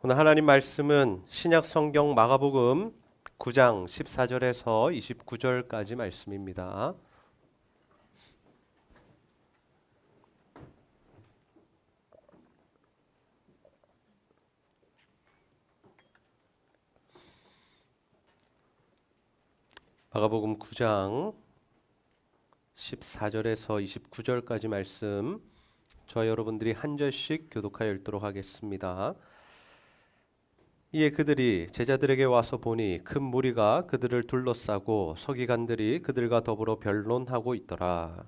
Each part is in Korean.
오늘 하나님 말씀은 신약 성경 마가복음 9장 14절에서 29절까지 말씀입니다. 마가복음 9장 14절에서 29절까지 말씀 저와 여러분들이 한 절씩 교독하여 읽도록 하겠습니다. 이에 그들이 제자들에게 와서 보니 큰 무리가 그들을 둘러싸고 서기관들이 그들과 더불어 변론하고 있더라.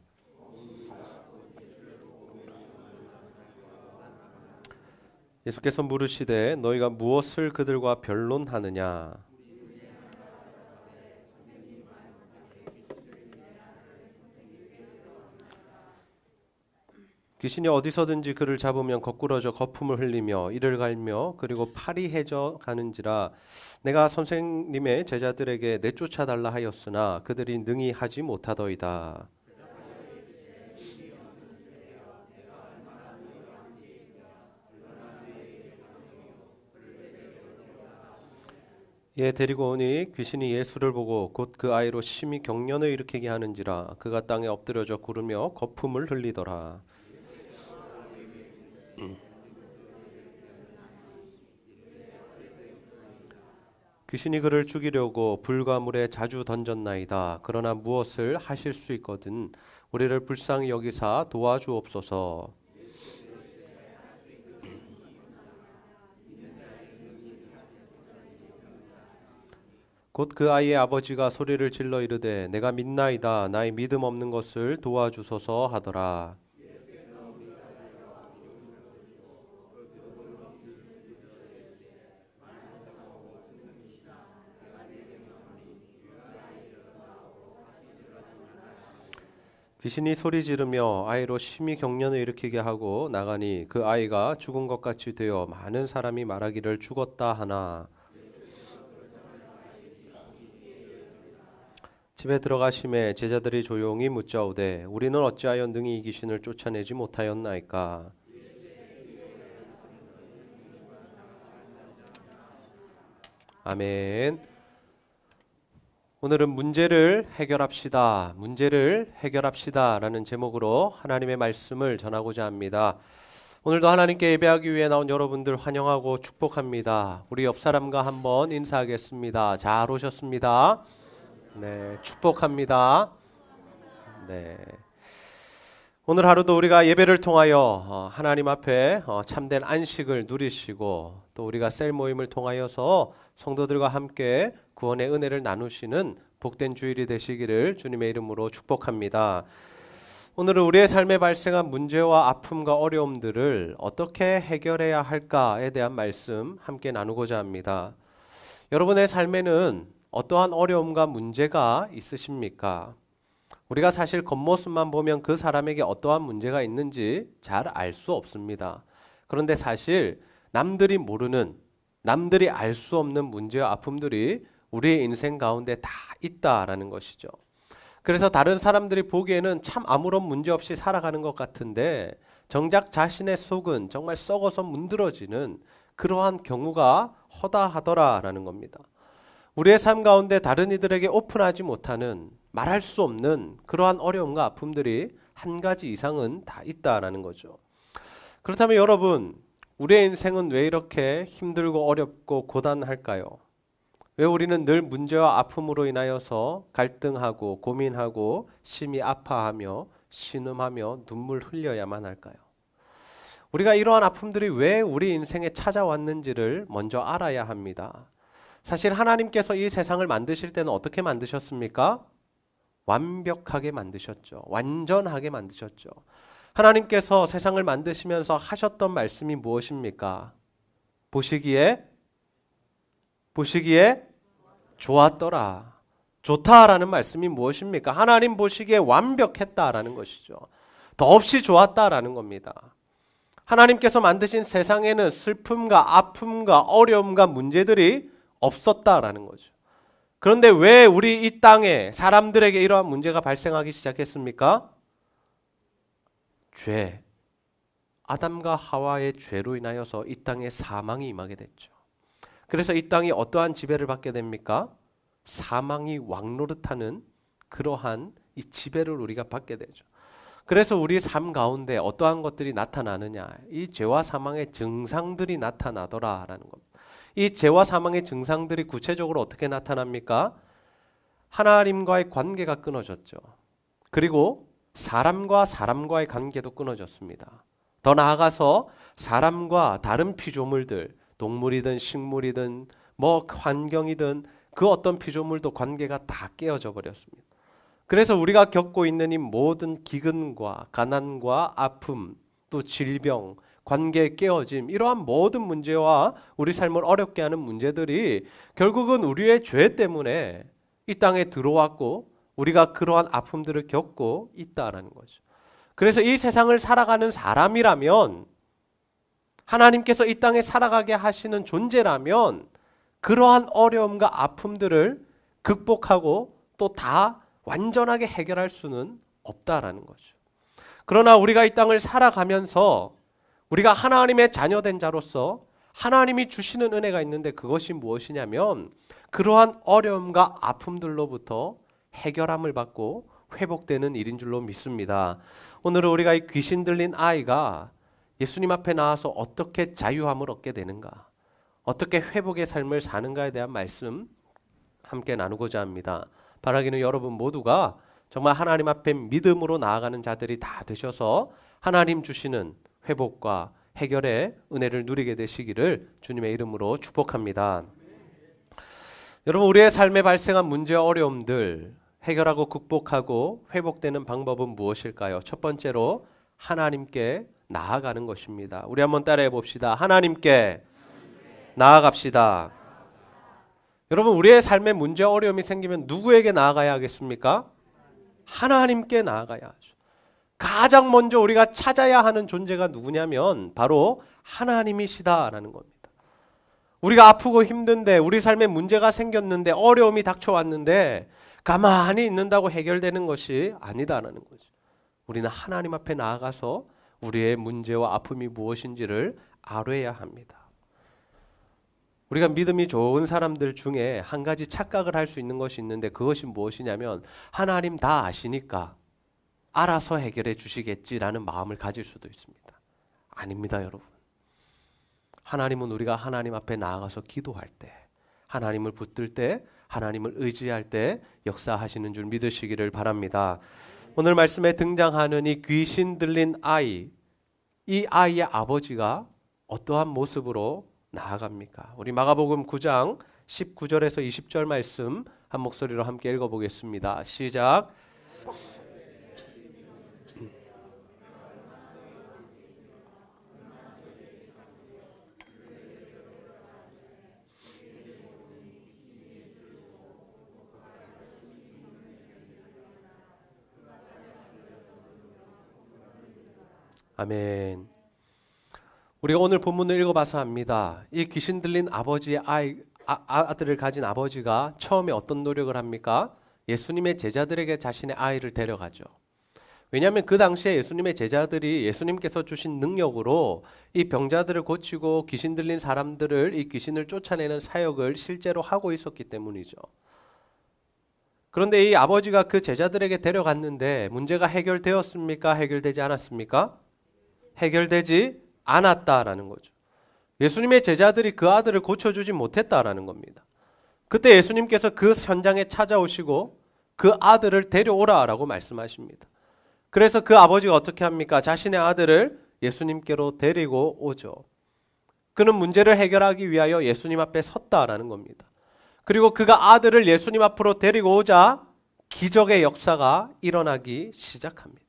예수께서 물으시되 너희가 무엇을 그들과 변론하느냐? 귀신이 어디서든지 그를 잡으면 거꾸러져 거품을 흘리며 이를 갈며 그리고 팔이 해져 가는지라. 내가 선생님의 제자들에게 내쫓아 달라 하였으나 그들이 능히 하지 못하더이다. 예, 데리고 오니 귀신이 예수를 보고 곧 그 아이로 심히 경련을 일으키게 하는지라. 그가 땅에 엎드려져 구르며 거품을 흘리더라. 귀신이 그를 죽이려고 불과 물에 자주 던졌나이다. 그러나 무엇을 하실 수 있거든 우리를 불쌍히 여기사 도와주옵소서. 곧 그 아이의 아버지가 소리를 질러 이르되 내가 믿나이다. 나의 믿음 없는 것을 도와주소서 하더라. 귀신이 소리 지르며 아이로 심히 경련을 일으키게 하고 나가니 그 아이가 죽은 것 같이 되어 많은 사람이 말하기를 죽었다 하나. 집에 들어가심에 제자들이 조용히 묻자오되 우리는 어찌하여 능히 이 귀신을 쫓아내지 못하였나이까? 아멘. 오늘은 문제를 해결합시다 라는 제목으로 하나님의 말씀을 전하고자 합니다. 오늘도 하나님께 예배하기 위해 나온 여러분들 환영하고 축복합니다. 우리 옆 사람과 한번 인사하겠습니다. 잘 오셨습니다. 네, 축복합니다. 네. 오늘 하루도 우리가 예배를 통하여 하나님 앞에 참된 안식을 누리시고 또 우리가 셀 모임을 통하여서 성도들과 함께 구원의 은혜를 나누시는 복된 주일이 되시기를 주님의 이름으로 축복합니다. 오늘은 우리의 삶에 발생한 문제와 아픔과 어려움들을 어떻게 해결해야 할까에 대한 말씀 함께 나누고자 합니다. 여러분의 삶에는 어떠한 어려움과 문제가 있으십니까? 우리가 사실 겉모습만 보면 그 사람에게 어떠한 문제가 있는지 잘 알 수 없습니다. 그런데 사실 남들이 모르는, 남들이 알 수 없는 문제와 아픔들이 우리의 인생 가운데 다 있다라는 것이죠. 그래서 다른 사람들이 보기에는 참 아무런 문제 없이 살아가는 것 같은데 정작 자신의 속은 정말 썩어서 문드러지는 그러한 경우가 허다하더라라는 겁니다. 우리의 삶 가운데 다른 이들에게 오픈하지 못하는, 말할 수 없는 그러한 어려움과 아픔들이 한 가지 이상은 다 있다라는 거죠. 그렇다면 여러분, 우리의 인생은 왜 이렇게 힘들고 어렵고 고단할까요? 왜 우리는 늘 문제와 아픔으로 인하여서 갈등하고 고민하고 심히 아파하며 신음하며 눈물 흘려야만 할까요? 우리가 이러한 아픔들이 왜 우리 인생에 찾아왔는지를 먼저 알아야 합니다. 사실 하나님께서 이 세상을 만드실 때는 어떻게 만드셨습니까? 완벽하게 만드셨죠. 완전하게 만드셨죠. 하나님께서 세상을 만드시면서 하셨던 말씀이 무엇입니까? 보시기에 좋았더라. 좋다라는 말씀이 무엇입니까? 하나님 보시기에 완벽했다라는 것이죠. 더없이 좋았다라는 겁니다. 하나님께서 만드신 세상에는 슬픔과 아픔과 어려움과 문제들이 없었다라는 거죠. 그런데 왜 우리 이 땅에 사람들에게 이러한 문제가 발생하기 시작했습니까? 죄, 아담과 하와의 죄로 인하여서 이 땅에 사망이 임하게 됐죠. 그래서 이 땅이 어떠한 지배를 받게 됩니까? 사망이 왕노릇하는 그러한 이 지배를 우리가 받게 되죠. 그래서 우리 삶 가운데 어떠한 것들이 나타나느냐, 이 죄와 사망의 증상들이 나타나더라라는 겁니다. 이 죄와 사망의 증상들이 구체적으로 어떻게 나타납니까? 하나님과의 관계가 끊어졌죠. 그리고 사람과 사람과의 관계도 끊어졌습니다. 더 나아가서 사람과 다른 피조물들, 동물이든 식물이든 뭐 환경이든 그 어떤 피조물도 관계가 다 깨어져 버렸습니다. 그래서 우리가 겪고 있는 이 모든 기근과 가난과 아픔, 또 질병, 관계의 깨어짐, 이러한 모든 문제와 우리 삶을 어렵게 하는 문제들이 결국은 우리의 죄 때문에 이 땅에 들어왔고 우리가 그러한 아픔들을 겪고 있다라는 거죠. 그래서 이 세상을 살아가는 사람이라면, 하나님께서 이 땅에 살아가게 하시는 존재라면 그러한 어려움과 아픔들을 극복하고 또 다 완전하게 해결할 수는 없다라는 거죠. 그러나 우리가 이 땅을 살아가면서 우리가 하나님의 자녀된 자로서 하나님이 주시는 은혜가 있는데, 그것이 무엇이냐면 그러한 어려움과 아픔들로부터 해결함을 받고 회복되는 일인 줄로 믿습니다. 오늘은 우리가 이 귀신 들린 아이가 예수님 앞에 나와서 어떻게 자유함을 얻게 되는가, 어떻게 회복의 삶을 사는가에 대한 말씀 함께 나누고자 합니다. 바라기는 여러분 모두가 정말 하나님 앞에 믿음으로 나아가는 자들이 다 되셔서 하나님 주시는 회복과 해결의 은혜를 누리게 되시기를 주님의 이름으로 축복합니다. 여러분, 우리의 삶에 발생한 문제와 어려움들 해결하고 극복하고 회복되는 방법은 무엇일까요? 첫 번째로 하나님께 나아가는 것입니다. 우리 한번 따라해 봅시다. 하나님께 나아갑시다. 여러분, 우리의 삶에 문제 어려움이 생기면 누구에게 나아가야 하겠습니까? 하나님께 나아가야 하죠. 가장 먼저 우리가 찾아야 하는 존재가 누구냐면 바로 하나님이시다라는 겁니다. 우리가 아프고 힘든데, 우리 삶에 문제가 생겼는데, 어려움이 닥쳐왔는데 가만히 있는다고 해결되는 것이 아니다라는 거죠. 우리는 하나님 앞에 나아가서 우리의 문제와 아픔이 무엇인지를 알아야 합니다. 우리가 믿음이 좋은 사람들 중에 한 가지 착각을 할 수 있는 것이 있는데, 그것이 무엇이냐면 하나님 다 아시니까 알아서 해결해 주시겠지라는 마음을 가질 수도 있습니다. 아닙니다, 여러분. 하나님은 우리가 하나님 앞에 나아가서 기도할 때, 하나님을 붙들 때, 하나님을 의지할 때 역사하시는 줄 믿으시기를 바랍니다. 오늘 말씀에 등장하는 이 귀신 들린 아이, 이 아이의 아버지가 어떠한 모습으로 나아갑니까? 우리 마가복음 9장 19절에서 20절 말씀 한 목소리로 함께 읽어보겠습니다. 시작. 아멘. 우리가 오늘 본문을 읽어봐서 압니다. 이 귀신 들린 아버지의 아들을 가진 아버지가 처음에 어떤 노력을 합니까? 예수님의 제자들에게 자신의 아이를 데려가죠. 왜냐하면 그 당시에 예수님의 제자들이 예수님께서 주신 능력으로 이 병자들을 고치고 귀신 들린 사람들을, 이 귀신을 쫓아내는 사역을 실제로 하고 있었기 때문이죠. 그런데 이 아버지가 그 제자들에게 데려갔는데 문제가 해결되었습니까? 해결되지 않았습니까? 해결되지 않았다라는 거죠. 예수님의 제자들이 그 아들을 고쳐주지 못했다라는 겁니다. 그때 예수님께서 그 현장에 찾아오시고 그 아들을 데려오라라고 말씀하십니다. 그래서 그 아버지가 어떻게 합니까? 자신의 아들을 예수님께로 데리고 오죠. 그는 문제를 해결하기 위하여 예수님 앞에 섰다라는 겁니다. 그리고 그가 아들을 예수님 앞으로 데리고 오자 기적의 역사가 일어나기 시작합니다.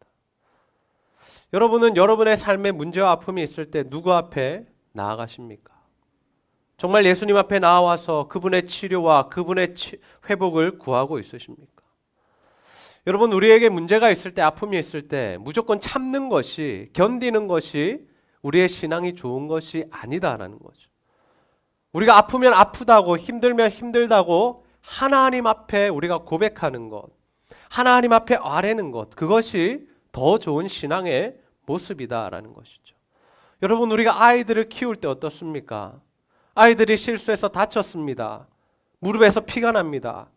여러분은 여러분의 삶에 문제와 아픔이 있을 때 누구 앞에 나아가십니까? 정말 예수님 앞에 나와서 그분의 치료와 그분의 회복을 구하고 있으십니까? 여러분, 우리에게 문제가 있을 때, 아픔이 있을 때 무조건 참는 것이, 견디는 것이 우리의 신앙이 좋은 것이 아니다라는 거죠. 우리가 아프면 아프다고, 힘들면 힘들다고 하나님 앞에 우리가 고백하는 것, 하나님 앞에 아뢰는 것, 그것이 더 좋은 신앙의 모습이다라는 것이죠. 여러분, 우리가 아이들을 키울 때 어떻습니까? 아이들이 실수해서 다쳤습니다. 무릎에서 피가 납니다.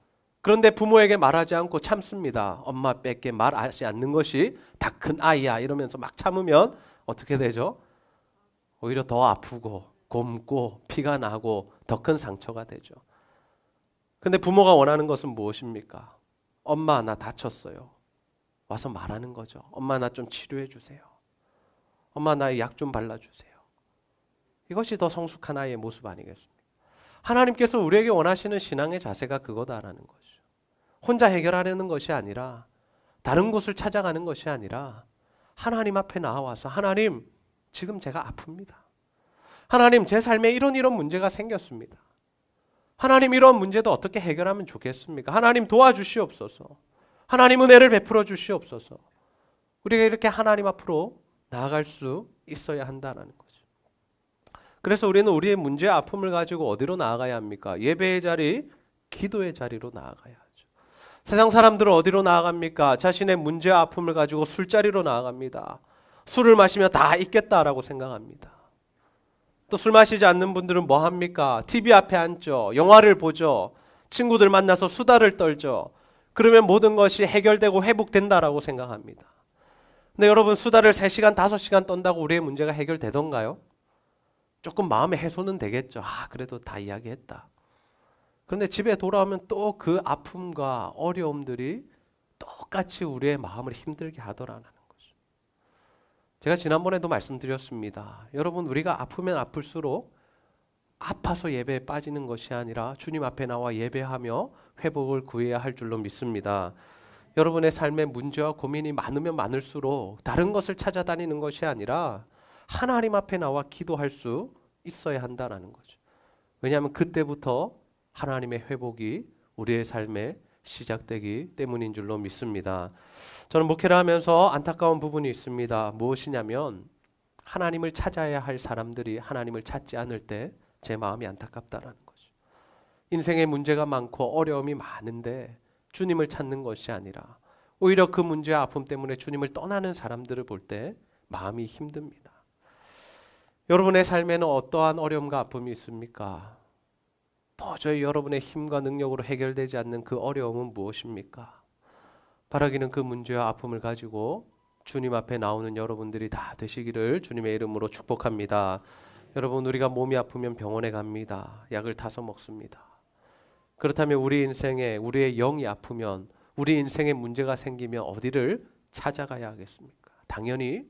그런데 부모에게 말하지 않고 참습니다. 엄마 뺏게 말하지 않는 것이 다 큰 아이야 이러면서 막 참으면 어떻게 되죠? 오히려 더 아프고 곪고 피가 나고 더 큰 상처가 되죠. 근데 부모가 원하는 것은 무엇입니까? 엄마 나 다쳤어요. 와서 말하는 거죠. 엄마 나 좀 치료해 주세요. 엄마 나 약 좀 발라주세요. 이것이 더 성숙한 아이의 모습 아니겠습니까? 하나님께서 우리에게 원하시는 신앙의 자세가 그거다라는 거죠. 혼자 해결하려는 것이 아니라, 다른 곳을 찾아가는 것이 아니라 하나님 앞에 나와서 하나님 지금 제가 아픕니다. 하나님 제 삶에 이런 문제가 생겼습니다. 하나님 이런 문제도 어떻게 해결하면 좋겠습니까? 하나님 도와주시옵소서. 하나님 은혜를 베풀어 주시옵소서. 우리가 이렇게 하나님 앞으로 나아갈 수 있어야 한다는 거죠. 그래서 우리는 우리의 문제와 아픔을 가지고 어디로 나아가야 합니까? 예배의 자리, 기도의 자리로 나아가야 하죠. 세상 사람들은 어디로 나아갑니까? 자신의 문제와 아픔을 가지고 술자리로 나아갑니다. 술을 마시면 다 있겠다라고 생각합니다. 또 술 마시지 않는 분들은 뭐 합니까? TV 앞에 앉죠. 영화를 보죠. 친구들 만나서 수다를 떨죠. 그러면 모든 것이 해결되고 회복된다라고 생각합니다. 근데 여러분, 수다를 3시간, 5시간 떤다고 우리의 문제가 해결되던가요? 조금 마음의 해소는 되겠죠. 그래도 다 이야기했다. 그런데 집에 돌아오면 또 그 아픔과 어려움들이 똑같이 우리의 마음을 힘들게 하더라는 거죠. 제가 지난번에도 말씀드렸습니다. 여러분, 우리가 아프면 아플수록 아파서 예배에 빠지는 것이 아니라 주님 앞에 나와 예배하며 회복을 구해야 할 줄로 믿습니다. 여러분의 삶에 문제와 고민이 많으면 많을수록 다른 것을 찾아다니는 것이 아니라 하나님 앞에 나와 기도할 수 있어야 한다는 거죠. 왜냐하면 그때부터 하나님의 회복이 우리의 삶에 시작되기 때문인 줄로 믿습니다. 저는 목회를 하면서 안타까운 부분이 있습니다. 무엇이냐면 하나님을 찾아야 할 사람들이 하나님을 찾지 않을 때 제 마음이 안타깝다라는 거죠. 인생에 문제가 많고 어려움이 많은데 주님을 찾는 것이 아니라 오히려 그 문제와 아픔 때문에 주님을 떠나는 사람들을 볼 때 마음이 힘듭니다. 여러분의 삶에는 어떠한 어려움과 아픔이 있습니까? 도저히 여러분의 힘과 능력으로 해결되지 않는 그 어려움은 무엇입니까? 바라기는 그 문제와 아픔을 가지고 주님 앞에 나오는 여러분들이 다 되시기를 주님의 이름으로 축복합니다. 여러분, 우리가 몸이 아프면 병원에 갑니다. 약을 타서 먹습니다. 그렇다면 우리 인생에 우리의 영이 아프면, 우리 인생에 문제가 생기면 어디를 찾아가야 하겠습니까? 당연히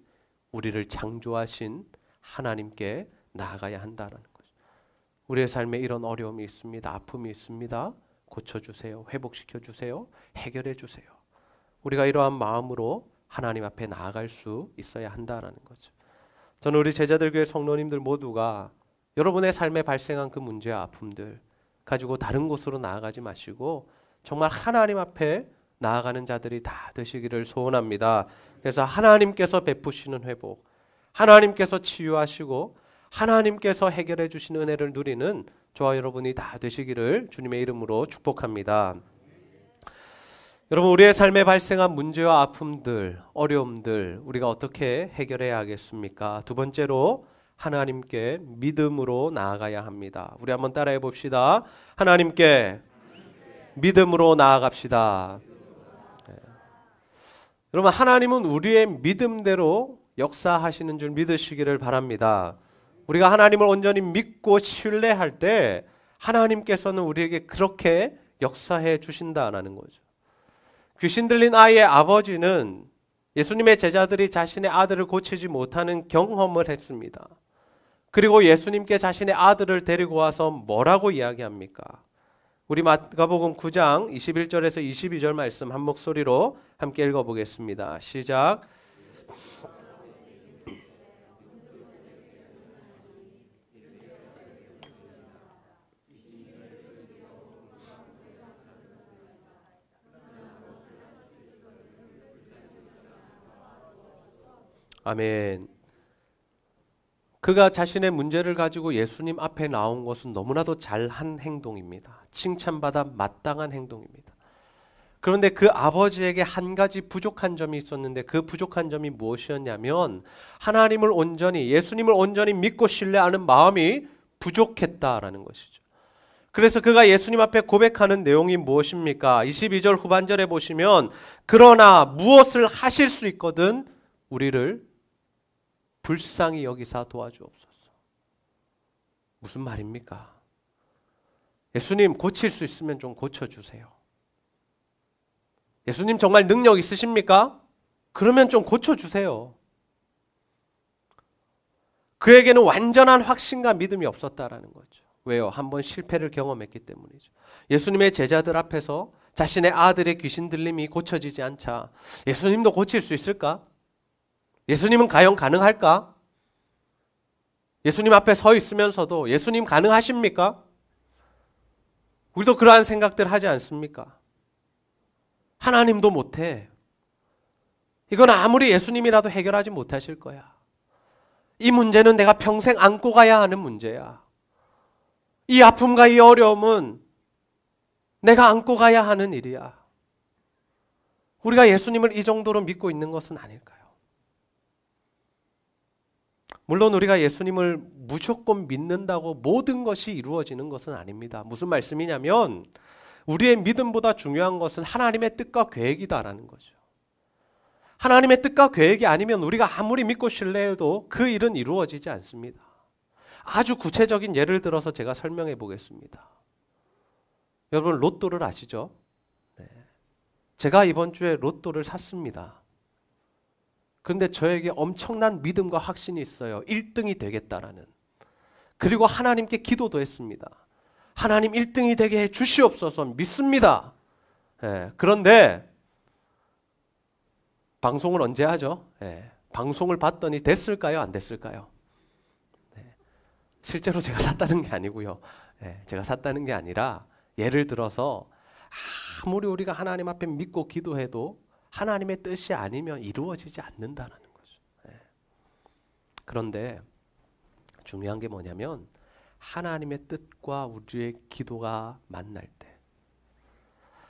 우리를 창조하신 하나님께 나아가야 한다는 거죠. 우리의 삶에 이런 어려움이 있습니다. 아픔이 있습니다. 고쳐주세요. 회복시켜주세요. 해결해주세요. 우리가 이러한 마음으로 하나님 앞에 나아갈 수 있어야 한다는 거죠. 저는 우리 제자들 교회 성도님들 모두가 여러분의 삶에 발생한 그 문제와 아픔들 가지고 다른 곳으로 나아가지 마시고 정말 하나님 앞에 나아가는 자들이 다 되시기를 소원합니다. 그래서 하나님께서 베푸시는 회복, 하나님께서 치유하시고 하나님께서 해결해 주시는 은혜를 누리는 저와 여러분이 다 되시기를 주님의 이름으로 축복합니다. 여러분, 우리의 삶에 발생한 문제와 아픔들, 어려움들 우리가 어떻게 해결해야 하겠습니까? 두 번째로 하나님께 믿음으로 나아가야 합니다. 우리 한번 따라해 봅시다. 하나님께 믿음으로 나아갑시다. 네. 여러분, 하나님은 우리의 믿음대로 역사하시는 줄 믿으시기를 바랍니다. 우리가 하나님을 온전히 믿고 신뢰할 때 하나님께서는 우리에게 그렇게 역사해 주신다라는 거죠. 귀신 들린 아이의 아버지는 예수님의 제자들이 자신의 아들을 고치지 못하는 경험을 했습니다. 그리고 예수님께 자신의 아들을 데리고 와서 뭐라고 이야기합니까? 우리 마가복음 9장 21절에서 22절 말씀 한 목소리로 함께 읽어보겠습니다. 시작. 아멘. 그가 자신의 문제를 가지고 예수님 앞에 나온 것은 너무나도 잘한 행동입니다. 칭찬받아 마땅한 행동입니다. 그런데 그 아버지에게 한 가지 부족한 점이 있었는데 그 부족한 점이 무엇이었냐면 하나님을 온전히, 예수님을 온전히 믿고 신뢰하는 마음이 부족했다라는 것이죠. 그래서 그가 예수님 앞에 고백하는 내용이 무엇입니까? 22절 후반절에 보시면 그러나 무엇을 하실 수 있거든 우리를 불쌍히 여기사 도와주옵소서. 무슨 말입니까? 예수님 고칠 수 있으면 좀 고쳐주세요. 예수님 정말 능력 있으십니까? 그러면 좀 고쳐주세요. 그에게는 완전한 확신과 믿음이 없었다라는 거죠. 왜요? 한번 실패를 경험했기 때문이죠. 예수님의 제자들 앞에서 자신의 아들의 귀신 들림이 고쳐지지 않자 예수님도 고칠 수 있을까? 예수님은 과연 가능할까? 예수님 앞에 서 있으면서도 예수님 가능하십니까? 우리도 그러한 생각들 하지 않습니까? 하나님도 못해. 이건 아무리 예수님이라도 해결하지 못하실 거야. 이 문제는 내가 평생 안고 가야 하는 문제야. 이 아픔과 이 어려움은 내가 안고 가야 하는 일이야. 우리가 예수님을 이 정도로 믿고 있는 것은 아닐까요? 물론 우리가 예수님을 무조건 믿는다고 모든 것이 이루어지는 것은 아닙니다. 무슨 말씀이냐면 우리의 믿음보다 중요한 것은 하나님의 뜻과 계획이다라는 거죠. 하나님의 뜻과 계획이 아니면 우리가 아무리 믿고 신뢰해도 그 일은 이루어지지 않습니다. 아주 구체적인 예를 들어서 제가 설명해 보겠습니다. 여러분 로또를 아시죠? 네. 제가 이번 주에 로또를 샀습니다. 그런데 저에게 엄청난 믿음과 확신이 있어요. 1등이 되겠다라는. 그리고 하나님께 기도도 했습니다. 하나님 1등이 되게 해 주시옵소서 믿습니다. 네. 그런데 방송을 언제 하죠? 네. 방송을 봤더니 됐을까요? 안 됐을까요? 네. 실제로 제가 샀다는 게 아니고요. 네. 제가 샀다는 게 아니라 예를 들어서 아무리 우리가 하나님 앞에 믿고 기도해도 하나님의 뜻이 아니면 이루어지지 않는다는 거죠. 네. 그런데 중요한 게 뭐냐면 하나님의 뜻과 우리의 기도가 만날 때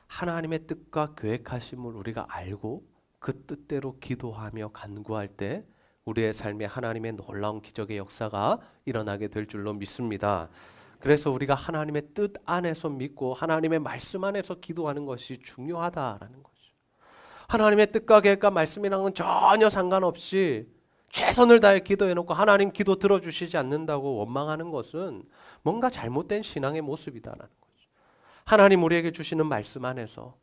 하나님의 뜻과 계획하심을 우리가 알고 그 뜻대로 기도하며 간구할 때 우리의 삶에 하나님의 놀라운 기적의 역사가 일어나게 될 줄로 믿습니다. 그래서 우리가 하나님의 뜻 안에서 믿고 하나님의 말씀 안에서 기도하는 것이 중요하다라는 거죠. 하나님의 뜻과 계획과 말씀이랑은 전혀 상관없이 최선을 다해 기도해놓고 하나님 기도 들어주시지 않는다고 원망하는 것은 뭔가 잘못된 신앙의 모습이다라는 거죠. 하나님 우리에게 주시는 말씀 안에서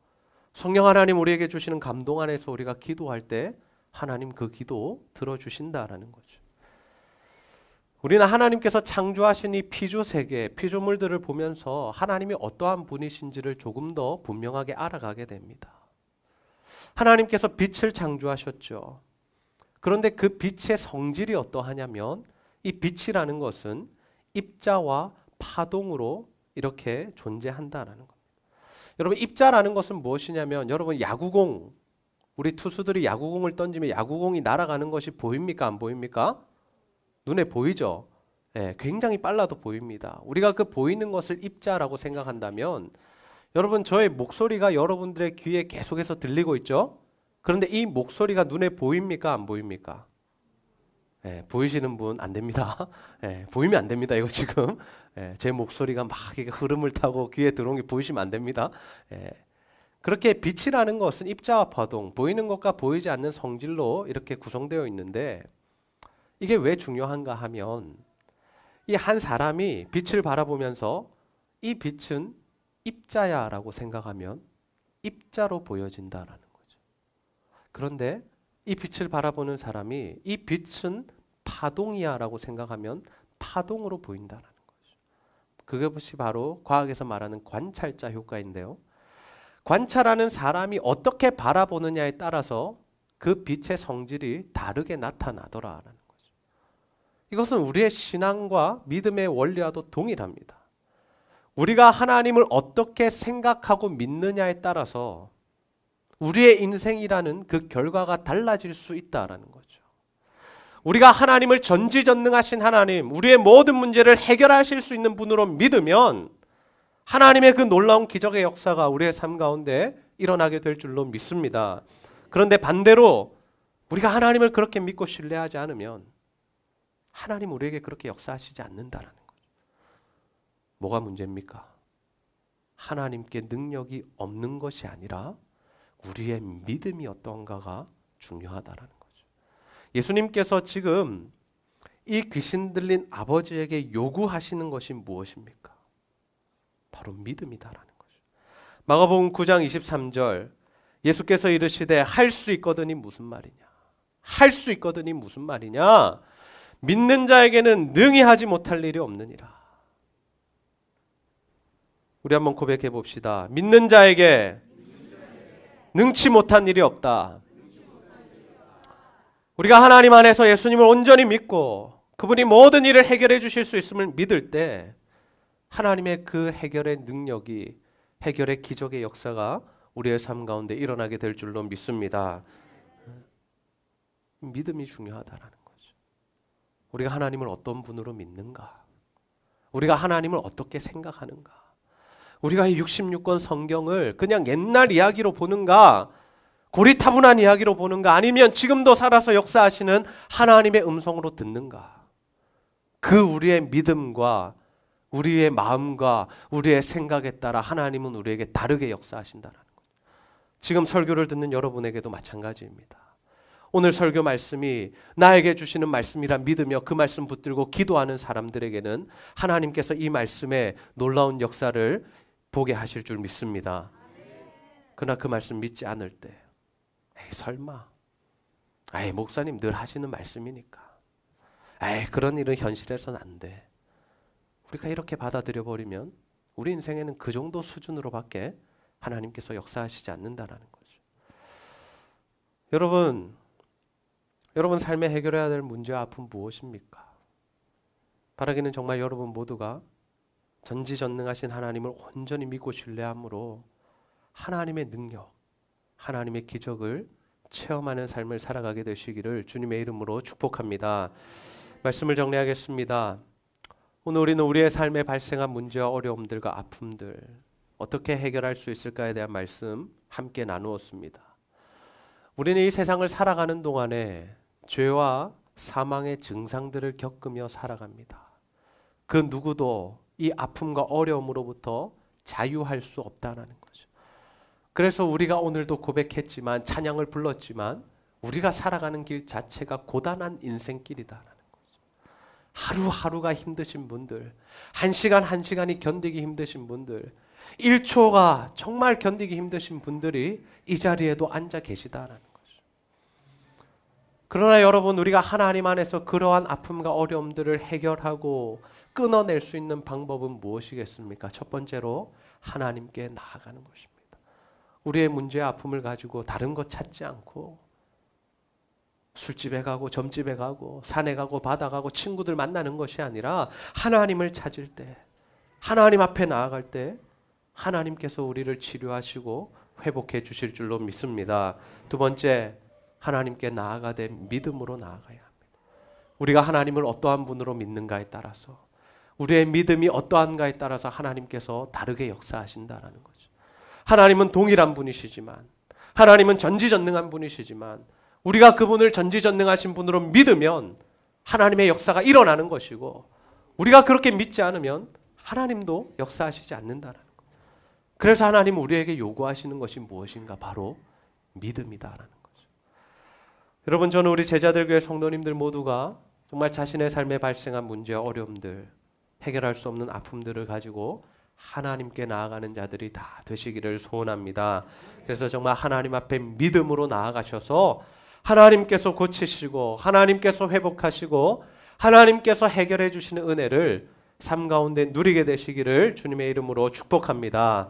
성령 하나님 우리에게 주시는 감동 안에서 우리가 기도할 때 하나님 그 기도 들어주신다라는 거죠. 우리는 하나님께서 창조하신 이 피조 세계, 피조물들을 보면서 하나님이 어떠한 분이신지를 조금 더 분명하게 알아가게 됩니다. 하나님께서 빛을 창조하셨죠. 그런데 그 빛의 성질이 어떠하냐면 이 빛이라는 것은 입자와 파동으로 이렇게 존재한다라는 겁니다. 여러분 입자라는 것은 무엇이냐면 여러분 야구공, 우리 투수들이 야구공을 던지면 야구공이 날아가는 것이 보입니까? 안 보입니까? 눈에 보이죠? 네, 굉장히 빨라도 보입니다. 우리가 그 보이는 것을 입자라고 생각한다면 여러분 저의 목소리가 여러분들의 귀에 계속해서 들리고 있죠? 그런데 이 목소리가 눈에 보입니까? 안 보입니까? 네, 보이시는 분 안 됩니다. 네, 보이면 안 됩니다. 이거 지금 네, 제 목소리가 막 흐름을 타고 귀에 들어온 게 보이시면 안 됩니다. 네, 그렇게 빛이라는 것은 입자와 파동, 보이는 것과 보이지 않는 성질로 이렇게 구성되어 있는데 이게 왜 중요한가 하면 이 한 사람이 빛을 바라보면서 이 빛은 입자야 라고 생각하면 입자로 보여진다라는 거죠. 그런데 이 빛을 바라보는 사람이 이 빛은 파동이야 라고 생각하면 파동으로 보인다라는 거죠. 그것이 바로 과학에서 말하는 관찰자 효과인데요. 관찰하는 사람이 어떻게 바라보느냐에 따라서 그 빛의 성질이 다르게 나타나더라라는 거죠. 이것은 우리의 신앙과 믿음의 원리와도 동일합니다. 우리가 하나님을 어떻게 생각하고 믿느냐에 따라서 우리의 인생이라는 그 결과가 달라질 수 있다라는 거죠. 우리가 하나님을 전지전능하신 하나님, 우리의 모든 문제를 해결하실 수 있는 분으로 믿으면 하나님의 그 놀라운 기적의 역사가 우리의 삶 가운데 일어나게 될 줄로 믿습니다. 그런데 반대로 우리가 하나님을 그렇게 믿고 신뢰하지 않으면 하나님 우리에게 그렇게 역사하시지 않는다라는 거죠. 뭐가 문제입니까? 하나님께 능력이 없는 것이 아니라 우리의 믿음이 어떠한가가 중요하다라는 거죠. 예수님께서 지금 이 귀신 들린 아버지에게 요구하시는 것이 무엇입니까? 바로 믿음이다라는 거죠. 마가복음 9장 23절 예수께서 이르시되 할 수 있거든이 무슨 말이냐? 할 수 있거든이 무슨 말이냐? 믿는 자에게는 능히 하지 못할 일이 없느니라. 우리 한번 고백해 봅시다. 믿는 자에게 능치 못한 일이 없다. 우리가 하나님 안에서 예수님을 온전히 믿고 그분이 모든 일을 해결해 주실 수 있음을 믿을 때 하나님의 그 해결의 능력이, 해결의 기적의 역사가 우리의 삶 가운데 일어나게 될 줄로 믿습니다. 믿음이 중요하다라는 거죠. 우리가 하나님을 어떤 분으로 믿는가? 우리가 하나님을 어떻게 생각하는가? 우리가 이 66권 성경을 그냥 옛날 이야기로 보는가? 고리타분한 이야기로 보는가? 아니면 지금도 살아서 역사하시는 하나님의 음성으로 듣는가? 그 우리의 믿음과 우리의 마음과 우리의 생각에 따라 하나님은 우리에게 다르게 역사하신다는 거죠. 지금 설교를 듣는 여러분에게도 마찬가지입니다. 오늘 설교 말씀이 나에게 주시는 말씀이라 믿으며 그 말씀 붙들고 기도하는 사람들에게는 하나님께서 이 말씀에 놀라운 역사를 보게 하실 줄 믿습니다. 그러나 그 말씀 믿지 않을 때 에이 설마, 에이 목사님 늘 하시는 말씀이니까, 에이 그런 일은 현실에서는 안 돼, 우리가 이렇게 받아들여 버리면 우리 인생에는 그 정도 수준으로밖에 하나님께서 역사하시지 않는다는 거죠. 여러분 삶에 해결해야 될 문제와 아픔 무엇입니까? 바라기는 정말 여러분 모두가 전지전능하신 하나님을 온전히 믿고 신뢰함으로 하나님의 능력, 하나님의 기적을 체험하는 삶을 살아가게 되시기를 주님의 이름으로 축복합니다. 말씀을 정리하겠습니다. 오늘 우리는 우리의 삶에 발생한 문제와 어려움들과 아픔들 어떻게 해결할 수 있을까에 대한 말씀 함께 나누었습니다. 우리는 이 세상을 살아가는 동안에 죄와 사망의 증상들을 겪으며 살아갑니다. 그 누구도 이 아픔과 어려움으로부터 자유할 수 없다는 거죠. 그래서 우리가 오늘도 고백했지만, 찬양을 불렀지만 우리가 살아가는 길 자체가 고단한 인생길이다라는 거죠. 하루하루가 힘드신 분들, 한 시간 한 시간이 견디기 힘드신 분들, 1초가 정말 견디기 힘드신 분들이 이 자리에도 앉아 계시다라는 거죠. 그러나 여러분, 우리가 하나님 안에서 그러한 아픔과 어려움들을 해결하고 끊어낼 수 있는 방법은 무엇이겠습니까? 첫 번째로 하나님께 나아가는 것입니다. 우리의 문제와 아픔을 가지고 다른 것 찾지 않고 술집에 가고 점집에 가고 산에 가고 바다 가고 친구들 만나는 것이 아니라 하나님을 찾을 때, 하나님 앞에 나아갈 때 하나님께서 우리를 치료하시고 회복해 주실 줄로 믿습니다. 두 번째, 하나님께 나아가되 믿음으로 나아가야 합니다. 우리가 하나님을 어떠한 분으로 믿는가에 따라서, 우리의 믿음이 어떠한가에 따라서 하나님께서 다르게 역사하신다라는 거죠. 하나님은 동일한 분이시지만, 하나님은 전지전능한 분이시지만 우리가 그분을 전지전능하신 분으로 믿으면 하나님의 역사가 일어나는 것이고, 우리가 그렇게 믿지 않으면 하나님도 역사하시지 않는다라는 거예요. 그래서 하나님은 우리에게 요구하시는 것이 무엇인가? 바로 믿음이다라는 거죠. 여러분, 저는 우리 제자들 교회 성도님들 모두가 정말 자신의 삶에 발생한 문제와 어려움들, 해결할 수 없는 아픔들을 가지고 하나님께 나아가는 자들이 다 되시기를 소원합니다. 그래서 정말 하나님 앞에 믿음으로 나아가셔서 하나님께서 고치시고 하나님께서 회복하시고 하나님께서 해결해 주시는 은혜를 삶 가운데 누리게 되시기를 주님의 이름으로 축복합니다.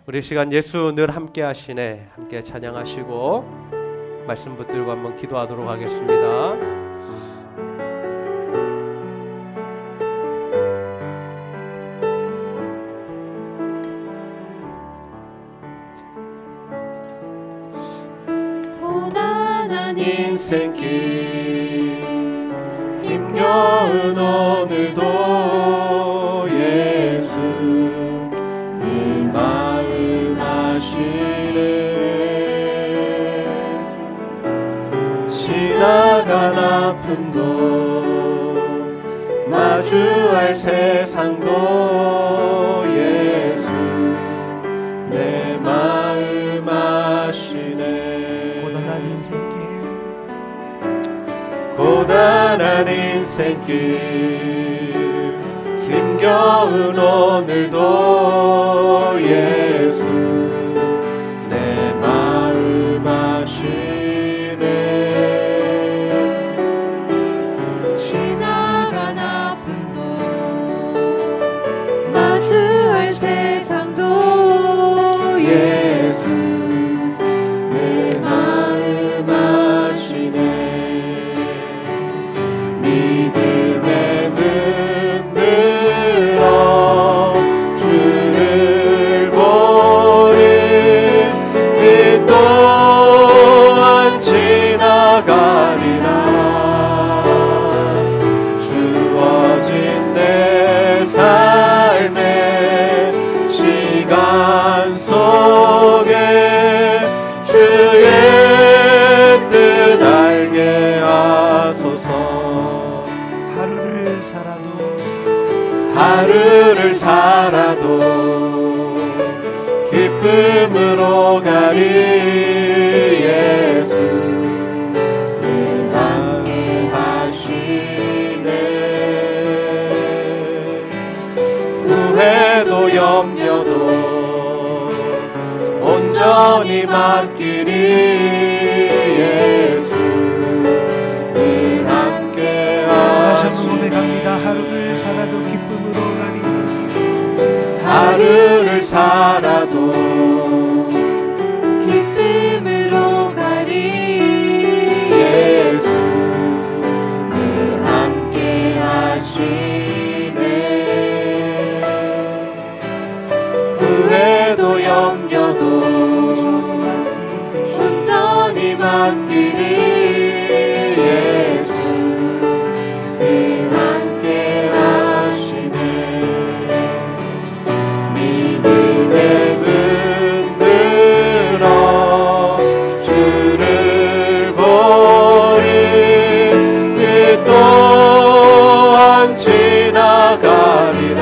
우리 시간 예수 늘 함께 하시네, 함께 찬양하시고 말씀 붙들고 한번 기도하도록 하겠습니다. 인생길 힘겨운 오늘도 예수 내 마음 아시네. 예수 내 마음 아시네. 고단한 인생길 힘겨운 오늘도 예수 내 마음 아시네. 지나간 아픔도 마주할 세상도 예수 내 마음 아시네. 믿음의 눈 들어 주를 보리. 이 또한 지나가리라. 주어진 내 삶의 시간 속에 주의 뜻 알게 하소서. 하루를 살아도 기쁨으로 가리. 예수 늘 함께 하시네. 후회도 염려도 온전히 맡기리. 예수 늘 함께 다시 한번 하시네. 고백합니다. 하루를 살아도 기쁨으로 가리. 하루를 살아도 기쁨으로 가리. 예수 늘 함께 하시네. 후회도 염려도 온전히 맡기리. 예수 늘 함께 하시네. 믿음의 눈 들어 주를 보리. 그 또한 지나가리라.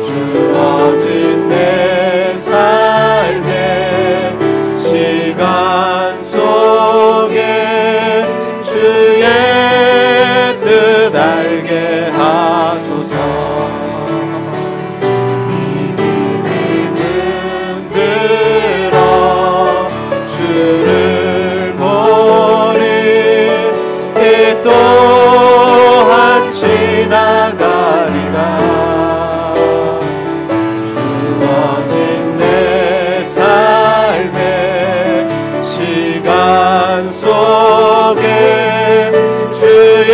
주어진 내 삶의 시간 속에 주의 뜻 알게 하소서. 믿음의 눈 들어 주를 보리. 이 또한 지나가리라. 주어진 내 삶의 시간 속에 주의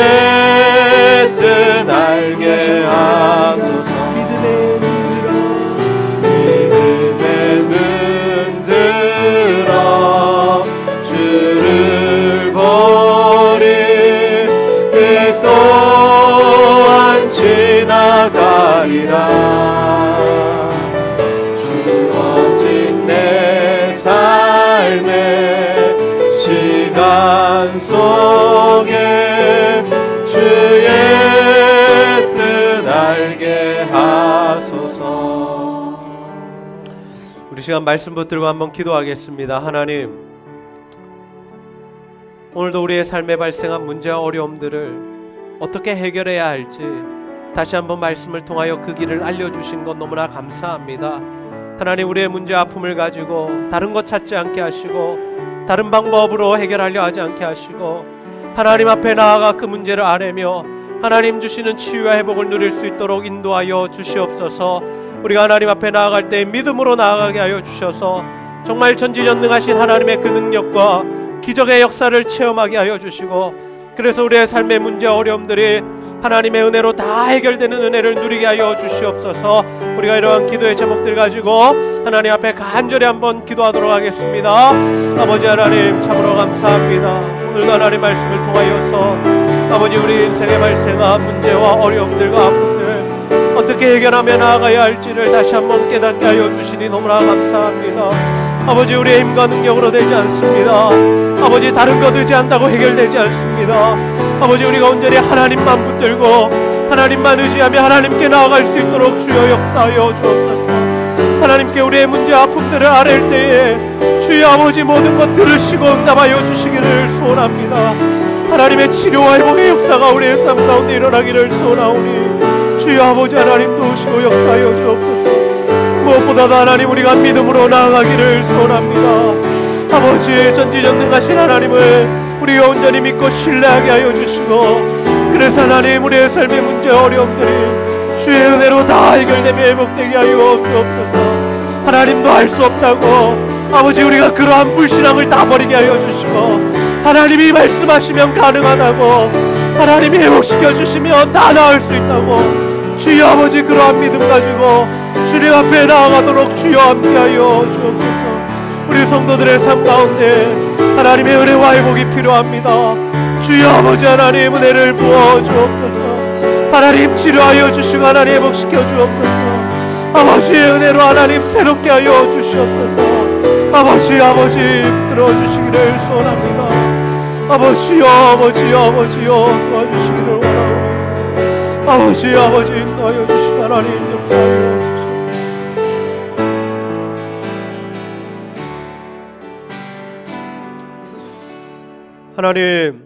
뜻 알게 하소서. 믿음의 눈 들어 주를 보리. 그 또한 지나가리라. 주어진 내 삶의 시간 속에 주의 뜻 알게 하소서. 우리 시간 말씀 붙들고 한번 기도하겠습니다. 하나님, 오늘도 우리의 삶에 발생한 문제와 어려움들을 어떻게 해결해야 할지 다시 한번 말씀을 통하여 그 길을 알려주신 것 너무나 감사합니다. 하나님, 우리의 문제 아픔을 가지고 다른 것 찾지 않게 하시고 다른 방법으로 해결하려 하지 않게 하시고 하나님 앞에 나아가 그 문제를 아뢰며 하나님 주시는 치유와 회복을 누릴 수 있도록 인도하여 주시옵소서. 우리가 하나님 앞에 나아갈 때 믿음으로 나아가게 하여 주셔서 정말 전지전능하신 하나님의 그 능력과 기적의 역사를 체험하게 하여 주시고, 그래서 우리의 삶의 문제 어려움들이 하나님의 은혜로 다 해결되는 은혜를 누리게 하여 주시옵소서. 우리가 이러한 기도의 제목들 가지고 하나님 앞에 간절히 한번 기도하도록 하겠습니다. 아버지 하나님, 참으로 감사합니다. 오늘도 하나님 말씀을 통하여서 아버지 우리 인생에 발생한 문제와 어려움들과 아픔들 어떻게 해결하며 나아가야 할지를 다시 한번 깨닫게 하여 주시니 너무나 감사합니다. 아버지, 우리의 힘과 능력으로 되지 않습니다. 아버지, 다른 것 의지한다고 해결되지 않습니다. 아버지, 우리가 온전히 하나님만 붙들고 하나님만 의지하며 하나님께 나아갈 수 있도록 주여 역사하여 주옵소서. 하나님께 우리의 문제 아픔들을 아랠 때에 주여 아버지 모든 것 들으시고 응답하여 주시기를 소원합니다. 하나님의 치료와 회복의 역사가 우리의 삶 가운데 일어나기를 소원하오니 주여 아버지 하나님 도우시고 역사하여 주옵소서. 무엇보다도 하나님 우리가 믿음으로 나아가기를 소원합니다. 아버지 전지전능하신 하나님을 우리가 온전히 믿고 신뢰하게 하여 주시고, 그래서 하나님 우리의 삶의 문제 어려움들이 주의 은혜로 다 해결되며 회복되게 하여 주옵소서. 하나님도 할 수 없다고 아버지 우리가 그러한 불신앙을 다 버리게 하여 주시고, 하나님이 말씀하시면 가능하다고, 하나님이 회복시켜 주시면 다 나을 수 있다고 주여 아버지 그러한 믿음 가지고 주님 앞에 나아가도록 주여 함께하여 주옵소서. 우리 성도들의 삶 가운데 하나님의 은혜와 회복이 필요합니다. 주여 아버지 하나님 은혜를 부어 주옵소서. 하나님 치료하여 주시고 하나님 회복시켜 주옵소서. 아버지의 은혜로 하나님 새롭게 하여 주시옵소서. 아버지 들어주시기를 소원합니다. 아버지요 도와주시기를 원하오니 아버지 인도하여 주시고 하나님 역사하여 주시옵소서. 하나님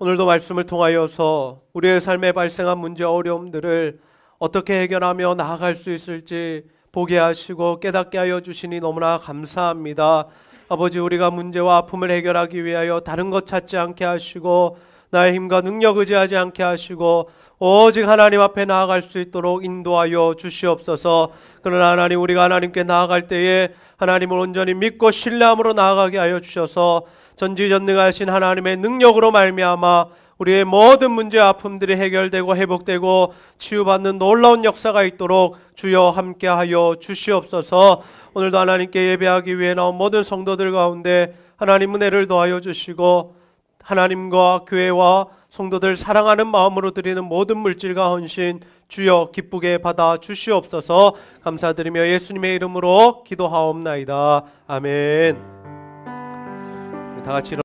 오늘도 말씀을 통하여서 우리의 삶에 발생한 문제 어려움들을 어떻게 해결하며 나아갈 수 있을지 보게 하시고 깨닫게 하여 주시니 너무나 감사합니다. 아버지 우리가 문제와 아픔을 해결하기 위하여 다른 것 찾지 않게 하시고 나의 힘과 능력 의지하지 않게 하시고 오직 하나님 앞에 나아갈 수 있도록 인도하여 주시옵소서. 그러나 하나님 우리가 하나님께 나아갈 때에 하나님을 온전히 믿고 신뢰함으로 나아가게 하여 주셔서 전지전능하신 하나님의 능력으로 말미암아 우리의 모든 문제 아픔들이 해결되고 회복되고 치유받는 놀라운 역사가 있도록 주여 함께하여 주시옵소서. 오늘도 하나님께 예배하기 위해 나온 모든 성도들 가운데 하나님 은혜를 더하여 주시고 하나님과 교회와 성도들 사랑하는 마음으로 드리는 모든 물질과 헌신 주여 기쁘게 받아 주시옵소서. 감사드리며 예수님의 이름으로 기도하옵나이다. 아멘. 다 같이